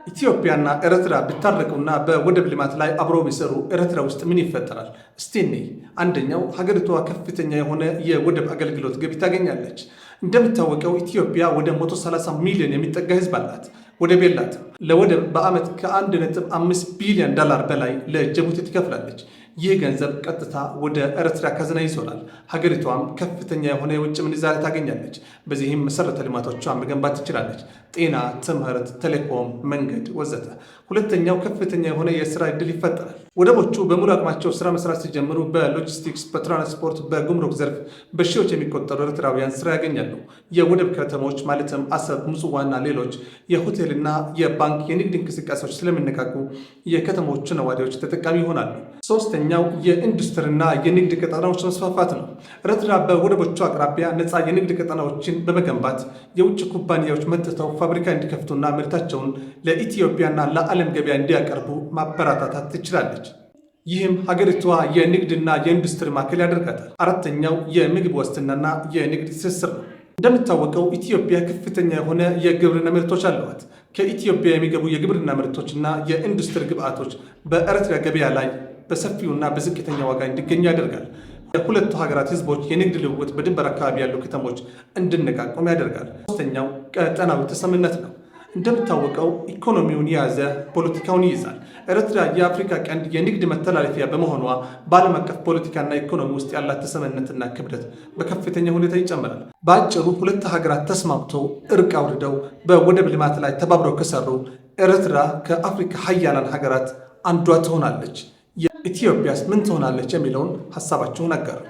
ኢትዮጵያና ኤርትራ ቢታረቁና በወደብ ልማት ላይ አብረው ቢሰሩ ኤርትራ ውስጥ ምን ይፈጠራል? እስቲ እንይ። አንደኛው ሀገሪቷ ከፍተኛ የሆነ የወደብ አገልግሎት ገቢ ታገኛለች። እንደሚታወቀው ኢትዮጵያ ወደ 130 ሚሊዮን የሚጠጋ ህዝብ አላት። ወደብ የላትም። ለወደብ በዓመት ከ1.5 ቢሊዮን ዶላር በላይ ለጅቡቲ ትከፍላለች። ይህ ገንዘብ ቀጥታ ወደ ኤርትራ ካዝና ይዞራል። ሀገሪቷም ከፍተኛ የሆነ የውጭ ምንዛሪ ታገኛለች። በዚህም መሰረተ ልማቶቿን መገንባት ትችላለች። ጤና፣ ትምህርት፣ ቴሌኮም፣ መንገድ ወዘተ። ሁለተኛው ከፍተኛ የሆነ የስራ ዕድል ይፈጠራል። ወደቦቹ በሙሉ አቅማቸው ስራ መስራት ሲጀምሩ በሎጂስቲክስ፣ በትራንስፖርት፣ በጉምሩክ ዘርፍ በሺዎች የሚቆጠሩ ኤርትራውያን ስራ ያገኛሉ። የወደብ ከተሞች ማለትም አሰብ፣ ምጽዋና ሌሎች የሆቴልና የባንክ የንግድ እንቅስቃሴዎች ስለሚነቃቁ የከተሞቹ ነዋሪዎች ተጠቃሚ ይሆናሉ። ሶስተኛው የኢንዱስትሪና የንግድ ቀጠናዎች መስፋፋት ነው። ኤርትራ በወደቦቹ አቅራቢያ ነፃ የንግድ ቀጠናዎችን በመገንባት የውጭ ኩባንያዎች መጥተው ፋብሪካ እንዲከፍቱና ምርታቸውን ለኢትዮጵያና ለዓለም ገበያ እንዲያቀርቡ ማበረታታት ትችላለች። ይህም ሀገሪቷ የንግድና የኢንዱስትሪ ማዕከል ያደርጋታል። አራተኛው የምግብ ዋስትናና የንግድ ትስስር ነው። እንደሚታወቀው ኢትዮጵያ ከፍተኛ የሆነ የግብርና ምርቶች አለዋት። ከኢትዮጵያ የሚገቡ የግብርና ምርቶችና የኢንዱስትሪ ግብዓቶች በኤርትራ ገበያ ላይ በሰፊውና በዝቅተኛ ዋጋ እንዲገኙ ያደርጋል። የሁለቱ ሀገራት ህዝቦች የንግድ ልውውጥ በድንበር አካባቢ ያሉ ከተሞች እንዲነቃቁም ያደርጋል። ሶስተኛው ቀጠናዊ ተሰሚነት ነው። እንደሚታወቀው ኢኮኖሚውን የያዘ ፖለቲካውን ይይዛል። ኤርትራ የአፍሪካ ቀንድ የንግድ መተላለፊያ በመሆኗ በዓለም አቀፍ ፖለቲካና ኢኮኖሚ ውስጥ ያላት ተሰሚነትና ክብደት በከፍተኛ ሁኔታ ይጨምራል። በአጭሩ ሁለት ሀገራት ተስማምተው እርቅ አውርደው በወደብ ልማት ላይ ተባብረው ከሰሩ ኤርትራ ከአፍሪካ ሀያላን ሀገራት አንዷ ትሆናለች። ኢትዮጵያስ ምን ትሆናለች የሚለውን ሀሳባቸውን አጋሩ።